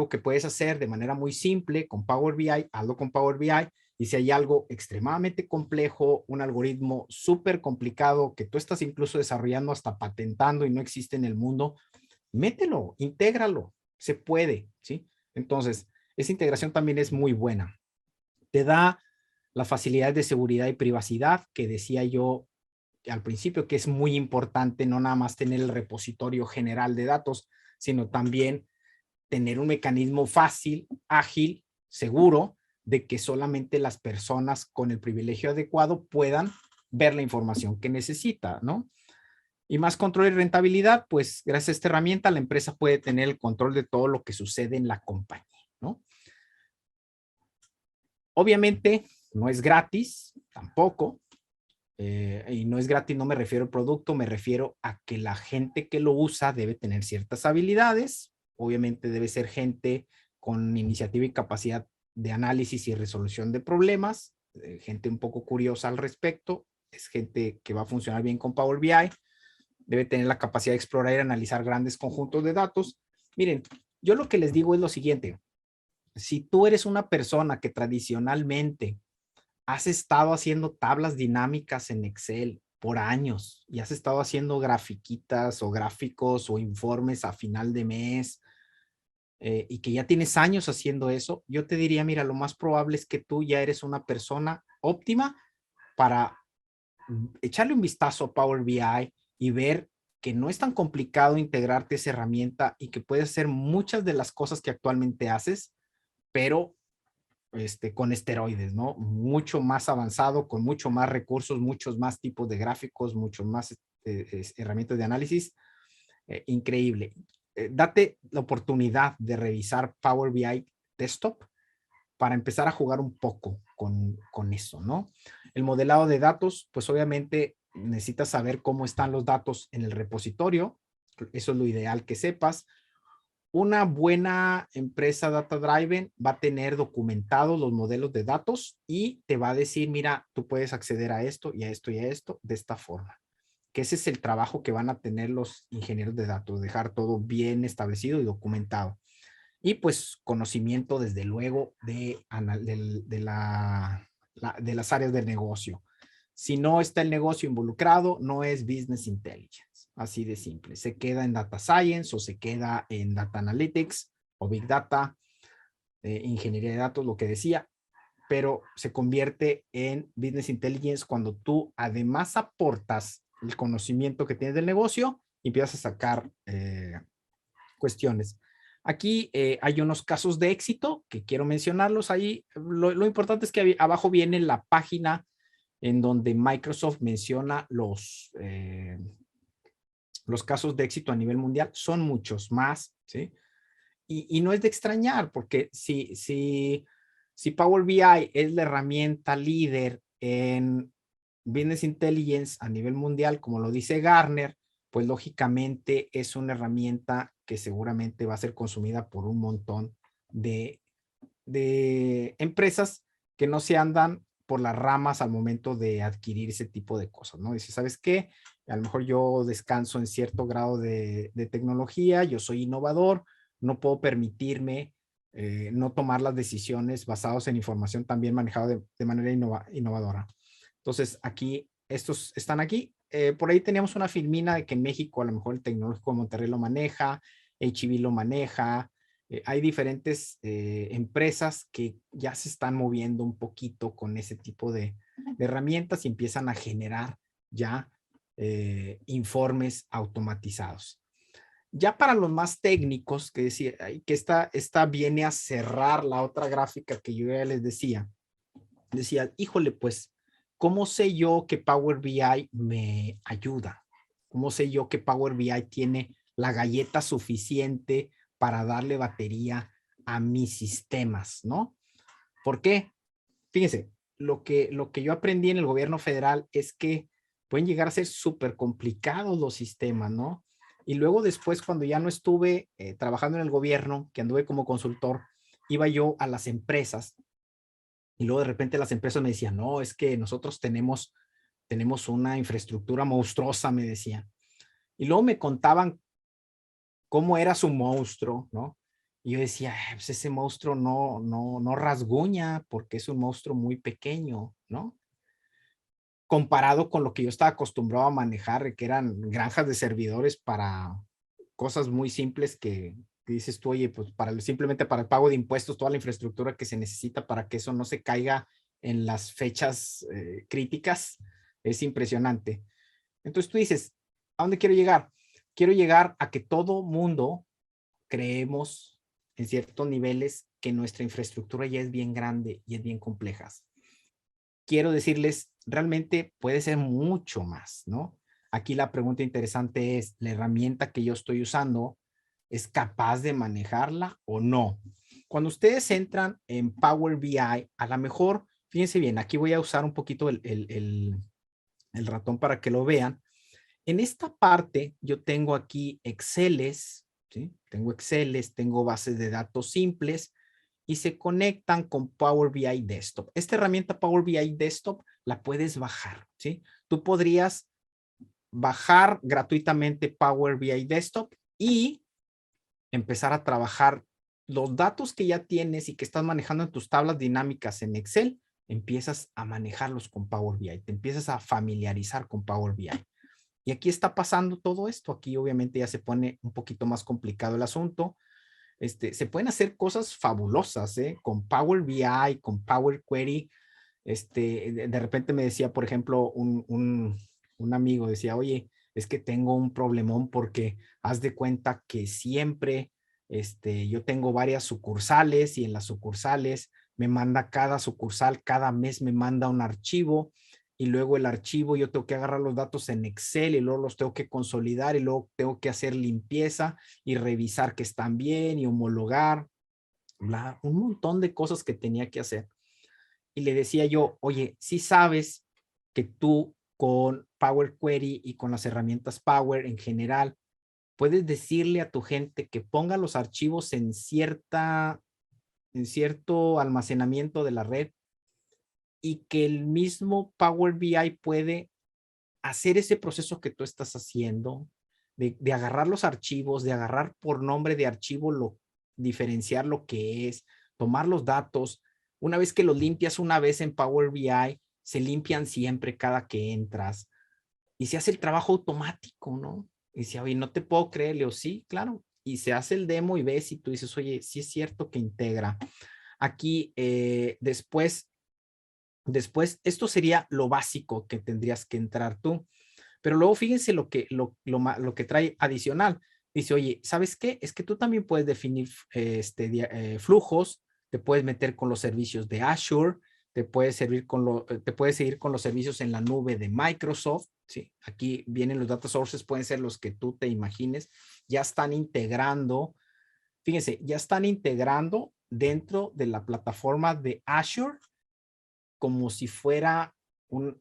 que puedes hacer de manera muy simple con Power BI, hazlo con Power BI. Y si hay algo extremadamente complejo, un algoritmo súper complicado que tú estás incluso desarrollando hasta patentando y no existe en el mundo, mételo, intégralo, se puede, ¿sí? Entonces, esa integración también es muy buena. Te da la facilidad de seguridad y privacidad que decía yo al principio, que es muy importante no nada más tener el repositorio general de datos, sino también tener un mecanismo fácil, ágil, seguro, de que solamente las personas con el privilegio adecuado puedan ver la información que necesita, ¿no? Y más control y rentabilidad, pues gracias a esta herramienta la empresa puede tener el control de todo lo que sucede en la compañía, ¿no? Obviamente no es gratis, tampoco, y no es gratis, no me refiero al producto, me refiero a que la gente que lo usa debe tener ciertas habilidades, obviamente debe ser gente con iniciativa y capacidad de análisis y resolución de problemas, gente un poco curiosa al respecto, es gente que va a funcionar bien con Power BI, debe tener la capacidad de explorar y analizar grandes conjuntos de datos. Miren, yo lo que les digo es lo siguiente, si tú eres una persona que tradicionalmente has estado haciendo tablas dinámicas en Excel por años y has estado haciendo grafiquitas o gráficos o informes a final de mes y que ya tienes años haciendo eso, yo te diría, mira, lo más probable es que tú ya eres una persona óptima para echarle un vistazo a Power BI y ver que no es tan complicado integrarte esa herramienta y que puedes hacer muchas de las cosas que actualmente haces, pero con esteroides, ¿no? Mucho más avanzado, con mucho más recursos, muchos más tipos de gráficos, muchos más herramientas de análisis. Increíble. Date la oportunidad de revisar Power BI Desktop para empezar a jugar un poco con eso, ¿no? El modelado de datos, pues obviamente necesitas saber cómo están los datos en el repositorio. Eso es lo ideal que sepas. Una buena empresa data driven va a tener documentados los modelos de datos y te va a decir, mira, tú puedes acceder a esto y a esto y a esto de esta forma. Que ese es el trabajo que van a tener los ingenieros de datos, dejar todo bien establecido y documentado. Y pues conocimiento desde luego de las áreas del negocio. Si no está el negocio involucrado, no es business intelligence. Así de simple. Se queda en data science o se queda en data analytics o big data, ingeniería de datos, lo que decía, pero se convierte en business intelligence cuando tú además aportas el conocimiento que tienes del negocio y empiezas a sacar cuestiones. Aquí hay unos casos de éxito que quiero mencionarlos ahí. Lo importante es que abajo viene la página en donde Microsoft menciona los casos de éxito a nivel mundial. Son muchos más, ¿sí? Y no es de extrañar, porque si Power BI es la herramienta líder en Business Intelligence a nivel mundial, como lo dice Gartner, pues lógicamente es una herramienta que seguramente va a ser consumida por un montón de, de empresas que no se andan por las ramas al momento de adquirir ese tipo de cosas, ¿no? Dice, ¿sabes qué? A lo mejor yo descanso en cierto grado de tecnología, yo soy innovador, no puedo permitirme no tomar las decisiones basadas en información también manejada de manera innovadora. Entonces, aquí, estos están aquí. Por ahí teníamos una filmina de que en México a lo mejor el Tecnológico de Monterrey lo maneja, HEB lo maneja, Hay diferentes empresas que ya se están moviendo un poquito con ese tipo de herramientas y empiezan a generar ya informes automatizados. Ya para los más técnicos, que decía, que esta viene a cerrar la otra gráfica que yo ya les decía, híjole, pues, ¿cómo sé yo que Power BI me ayuda? ¿Cómo sé yo que Power BI tiene la galleta suficiente para darle batería a mis sistemas, ¿no? ¿Por qué? Fíjense, lo que yo aprendí en el gobierno federal es que pueden llegar a ser súper complicados los sistemas, ¿no? Y luego después, cuando ya no estuve trabajando en el gobierno, que anduve como consultor, iba yo a las empresas y luego de repente las empresas me decían, no, es que nosotros tenemos una infraestructura monstruosa, me decían. Y luego me contaban cómo era su monstruo, ¿no? Y yo decía, pues ese monstruo no rasguña porque es un monstruo muy pequeño, ¿no? Comparado con lo que yo estaba acostumbrado a manejar, que eran granjas de servidores para cosas muy simples que dices tú, oye, pues simplemente para el pago de impuestos, toda la infraestructura que se necesita para que eso no se caiga en las fechas críticas, es impresionante. Entonces tú dices, ¿a dónde quiero llegar? Quiero llegar a que todo mundo creemos en ciertos niveles que nuestra infraestructura ya es bien grande y es bien compleja. Quiero decirles, realmente puede ser mucho más, ¿no? Aquí la pregunta interesante es, ¿la herramienta que yo estoy usando es capaz de manejarla o no? Cuando ustedes entran en Power BI, a lo mejor, fíjense bien, aquí voy a usar un poquito el ratón para que lo vean. En esta parte yo tengo aquí Exceles, ¿sí? Tengo Exceles, tengo bases de datos simples y se conectan con Power BI Desktop. Esta herramienta Power BI Desktop la puedes bajar, ¿sí? Tú podrías bajar gratuitamente Power BI Desktop y empezar a trabajar los datos que ya tienes y que estás manejando en tus tablas dinámicas en Excel, empiezas a manejarlos con Power BI, te empiezas a familiarizar con Power BI. Y aquí está pasando todo esto. Aquí obviamente ya se pone un poquito más complicado el asunto. Se pueden hacer cosas fabulosas, ¿eh? Con Power BI, con Power Query. De repente me decía, por ejemplo, un amigo decía, oye, es que tengo un problemón porque haz de cuenta que siempre yo tengo varias sucursales y en las sucursales me manda cada sucursal, cada mes me manda un archivo y luego el archivo yo tengo que agarrar los datos en Excel y luego los tengo que consolidar y luego tengo que hacer limpieza y revisar que están bien y homologar, bla, un montón de cosas que tenía que hacer. Y le decía yo, oye, si sabes que tú con Power Query y con las herramientas Power en general, puedes decirle a tu gente que ponga los archivos en cierto almacenamiento de la red y que el mismo Power BI puede hacer ese proceso que tú estás haciendo, de agarrar los archivos, de agarrar por nombre de archivo, diferenciar lo que es, tomar los datos. Una vez que los limpias una vez en Power BI, se limpian siempre cada que entras y se hace el trabajo automático, ¿no? Y dice, oye, no te puedo creer, Leo, sí, claro. Y se hace el demo y ves y tú dices, oye, sí es cierto que integra. Aquí después, esto sería lo básico que tendrías que entrar tú. Pero luego fíjense lo que trae adicional. Dice, oye, ¿sabes qué? Es que tú también puedes definir flujos, te puedes meter con los servicios de Azure, te puedes seguir con los servicios en la nube de Microsoft. Sí, aquí vienen los data sources, pueden ser los que tú te imagines. Ya están integrando, fíjense, ya están integrando dentro de la plataforma de Azure como si fuera un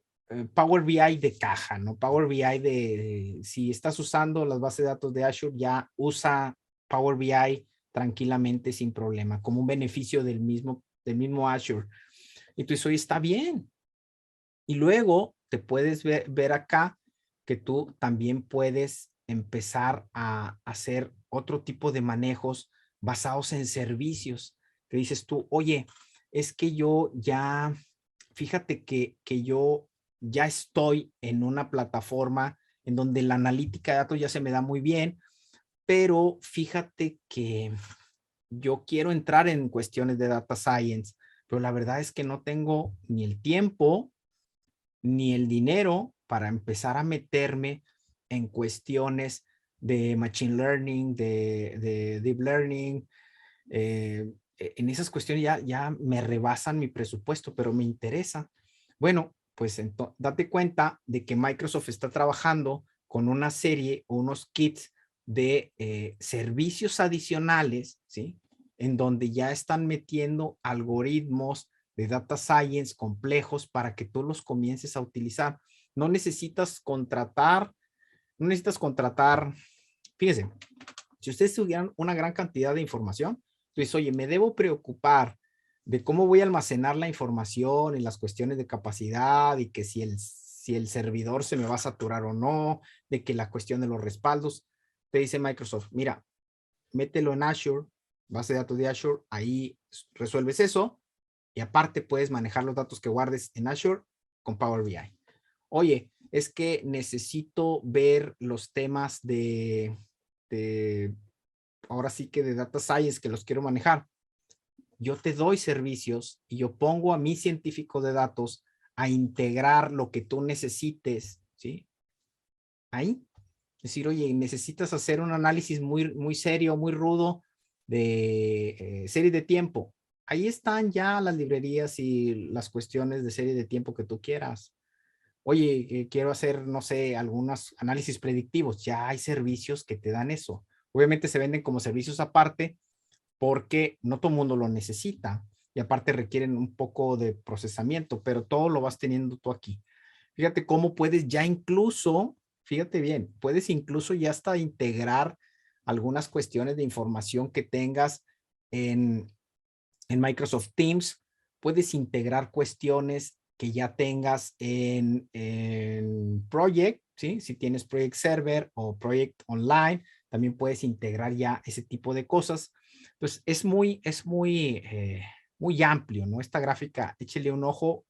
Power BI de caja, ¿no? Power BI si estás usando las bases de datos de Azure, ya usa Power BI tranquilamente sin problema, como un beneficio del mismo Azure. Y tú dices, oye, está bien. Y luego te puedes ver acá que tú también puedes empezar a hacer otro tipo de manejos basados en servicios. Que dices tú, oye, es que yo ya, fíjate que yo ya estoy en una plataforma en donde la analítica de datos ya se me da muy bien, pero fíjate que yo quiero entrar en cuestiones de data science, pero la verdad es que no tengo ni el tiempo ni el dinero para empezar a meterme en cuestiones de machine learning, de deep learning. En esas cuestiones ya me rebasan mi presupuesto, pero me interesa. Bueno, pues date cuenta de que Microsoft está trabajando con una serie o unos kits de servicios adicionales, ¿sí? En donde ya están metiendo algoritmos de data science complejos para que tú los comiences a utilizar. No necesitas contratar, no necesitas contratar, fíjense, si ustedes tuvieran una gran cantidad de información, entonces, oye, me debo preocupar de cómo voy a almacenar la información en las cuestiones de capacidad y que si el servidor se me va a saturar o no, de que la cuestión de los respaldos, te dice Microsoft, mira, mételo en Azure, base de datos de Azure, ahí resuelves eso y aparte puedes manejar los datos que guardes en Azure con Power BI. Oye, es que necesito ver los temas de ahora sí que de data science que los quiero manejar. Yo te doy servicios y yo pongo a mi científico de datos a integrar lo que tú necesites, ¿sí? Ahí. Es decir, oye, necesitas hacer un análisis muy serio, muy rudo de serie de tiempo. Ahí están ya las librerías y las cuestiones de serie de tiempo que tú quieras. Oye, quiero hacer, no sé, algunos análisis predictivos. Ya hay servicios que te dan eso. Obviamente se venden como servicios aparte porque no todo el mundo lo necesita y aparte requieren un poco de procesamiento, pero todo lo vas teniendo tú aquí. Fíjate cómo puedes ya incluso, fíjate bien, puedes incluso ya hasta integrar algunas cuestiones de información que tengas en, en Microsoft Teams, puedes integrar cuestiones que ya tengas en Project, ¿sí? Si tienes Project Server o Project Online, también puedes integrar ya ese tipo de cosas. Pues muy amplio, ¿no? Esta gráfica, échale un ojo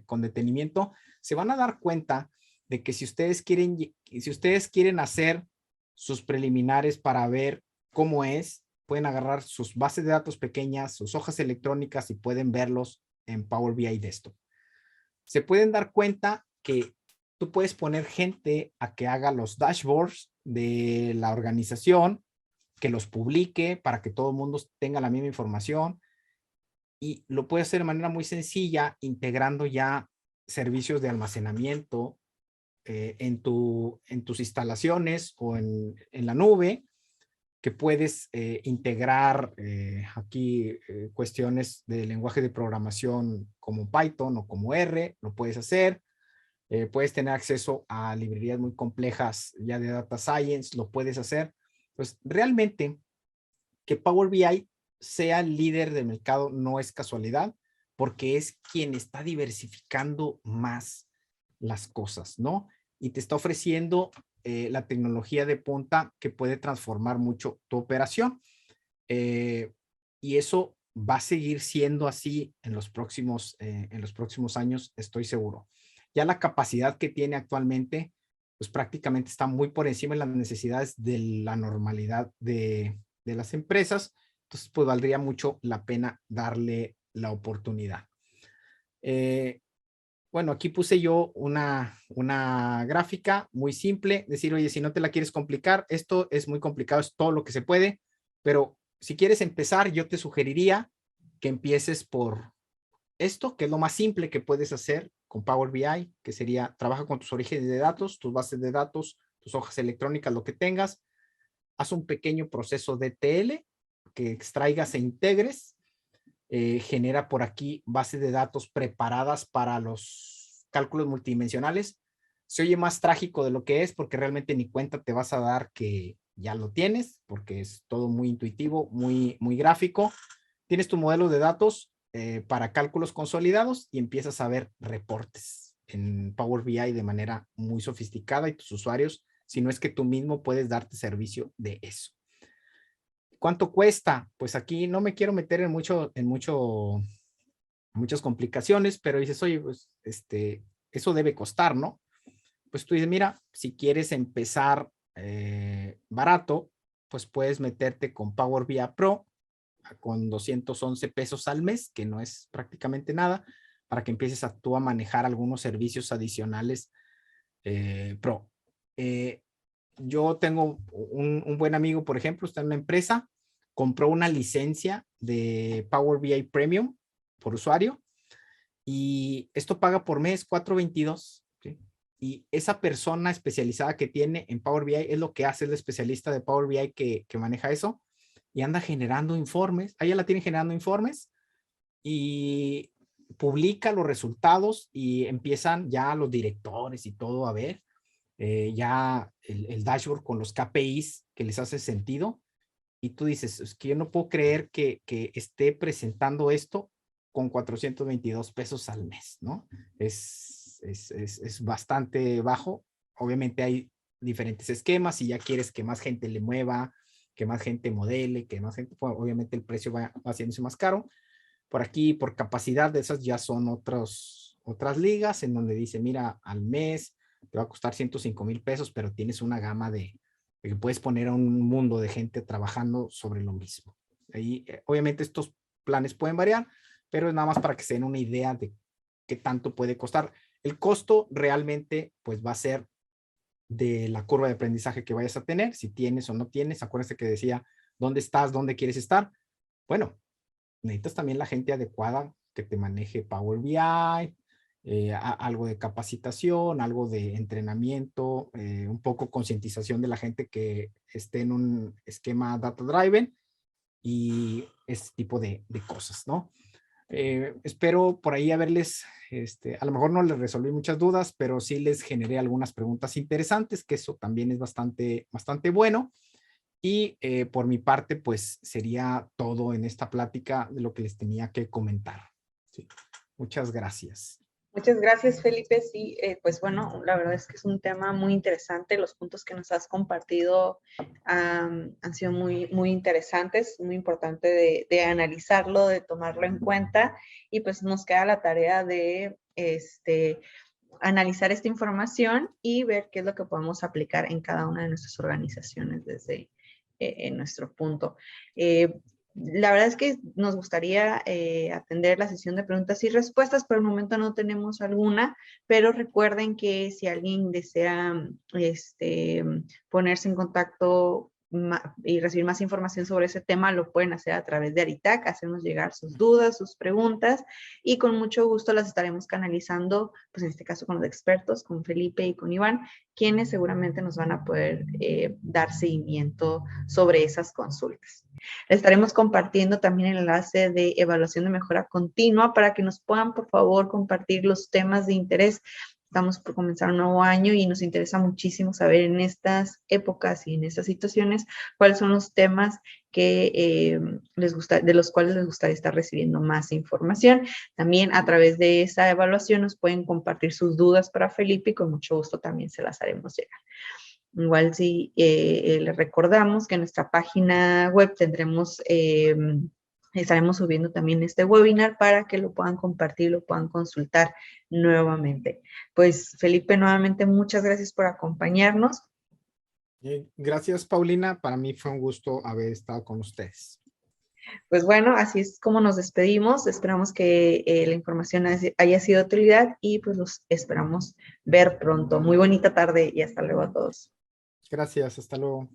con detenimiento. Se van a dar cuenta de que si ustedes quieren hacer sus preliminares para ver cómo es, pueden agarrar sus bases de datos pequeñas, sus hojas electrónicas y pueden verlos en Power BI Desktop. Se pueden dar cuenta que tú puedes poner gente a que haga los dashboards de la organización, que los publique para que todo el mundo tenga la misma información y lo puedes hacer de manera muy sencilla integrando ya servicios de almacenamiento en tus instalaciones o en la nube, que puedes integrar aquí cuestiones de lenguaje de programación como Python o como R, lo puedes hacer. Puedes tener acceso a librerías muy complejas ya de data science, lo puedes hacer. Pues realmente que Power BI sea el líder del mercado no es casualidad, porque es quien está diversificando más las cosas, ¿no? Y te está ofreciendo la tecnología de punta que puede transformar mucho tu operación. Eh, y eso va a seguir siendo así en los próximos años, estoy seguro. Ya la capacidad que tiene actualmente, pues prácticamente está muy por encima de las necesidades de la normalidad de las empresas. Entonces, pues valdría mucho la pena darle la oportunidad. Eh, bueno, aquí puse yo una gráfica muy simple, decir, oye, si no te la quieres complicar, esto es muy complicado, es todo lo que se puede, pero si quieres empezar, yo te sugeriría que empieces por esto, que es lo más simple que puedes hacer con Power BI, que sería, trabaja con tus orígenes de datos, tus bases de datos, tus hojas electrónicas, lo que tengas, haz un pequeño proceso de ETL, que extraigas e integres, genera por aquí bases de datos preparadas para los cálculos multidimensionales. Se oye más trágico de lo que es porque realmente ni cuenta te vas a dar que ya lo tienes, porque es todo muy intuitivo, muy gráfico. Tienes tu modelo de datos para cálculos consolidados y empiezas a ver reportes en Power BI de manera muy sofisticada y tus usuarios, si no es que tú mismo puedes darte servicio de eso. ¿Cuánto cuesta? Pues aquí no me quiero meter muchas complicaciones, pero dices, oye, pues eso debe costar, ¿no? Pues tú dices, mira, si quieres empezar barato, pues puedes meterte con Power BI Pro, con 211 pesos al mes, que no es prácticamente nada, para que empieces tú a manejar algunos servicios adicionales pro. Yo tengo un buen amigo, por ejemplo, está en una empresa, compró una licencia de Power BI Premium por usuario y esto paga por mes 4.22, ¿sí? Y esa persona especializada que tiene en Power BI es lo que hace el especialista de Power BI que maneja eso y anda generando informes. Ella la tiene generando informes y publica los resultados y empiezan ya los directores y todo a ver ya el dashboard con los KPIs que les hace sentido. Y tú dices, es que yo no puedo creer que esté presentando esto con 422 pesos al mes, ¿no? Es bastante bajo. Obviamente hay diferentes esquemas. Si ya quieres que más gente le mueva, que más gente modele, que más gente, pues, obviamente el precio va haciéndose más caro. Por aquí, por capacidad de esas ya son otras ligas en donde dice, mira, al mes te va a costar 105,000 pesos, pero tienes una gama de que puedes poner a un mundo de gente trabajando sobre lo mismo. Ahí, obviamente estos planes pueden variar, pero es nada más para que se den una idea de qué tanto puede costar. El costo realmente pues va a ser de la curva de aprendizaje que vayas a tener, si tienes o no tienes. Acuérdense que decía, ¿dónde estás? ¿Dónde quieres estar? Bueno, necesitas también la gente adecuada que te maneje Power BI, algo de capacitación, algo de entrenamiento, un poco concientización de la gente que esté en un esquema data driven y este tipo de cosas, ¿no? Espero por ahí haberles, a lo mejor no les resolví muchas dudas, pero sí les generé algunas preguntas interesantes, que eso también es bastante bueno. Y por mi parte, pues sería todo en esta plática de lo que les tenía que comentar. Sí. Muchas gracias. Muchas gracias, Felipe. Sí, pues bueno, la verdad es que es un tema muy interesante. Los puntos que nos has compartido han sido muy interesantes, muy importante de analizarlo, de tomarlo en cuenta. Y pues nos queda la tarea de analizar esta información y ver qué es lo que podemos aplicar en cada una de nuestras organizaciones desde en nuestro punto. La verdad es que nos gustaría atender la sesión de preguntas y respuestas. Por el momento no tenemos alguna, pero recuerden que si alguien desea ponerse en contacto y recibir más información sobre ese tema, lo pueden hacer a través de Aritac, hacernos llegar sus dudas, sus preguntas, y con mucho gusto las estaremos canalizando, pues en este caso con los expertos, con Felipe y con Iván, quienes seguramente nos van a poder dar seguimiento sobre esas consultas. Les estaremos compartiendo también el enlace de evaluación de mejora continua para que nos puedan, por favor, compartir los temas de interés. Estamos por comenzar un nuevo año y nos interesa muchísimo saber en estas épocas y en estas situaciones cuáles son los temas que de los cuales les gustaría estar recibiendo más información. También a través de esa evaluación nos pueden compartir sus dudas para Felipe y con mucho gusto también se las haremos llegar. Igual si les recordamos que en nuestra página web estaremos subiendo también este webinar para que lo puedan compartir, lo puedan consultar nuevamente. Pues Felipe, nuevamente muchas gracias por acompañarnos. Gracias, Paulina. Para mí fue un gusto haber estado con ustedes. Pues bueno, así es como nos despedimos. Esperamos que la información haya sido de utilidad y pues los esperamos ver pronto. Muy bonita tarde y hasta luego a todos. Gracias, hasta luego.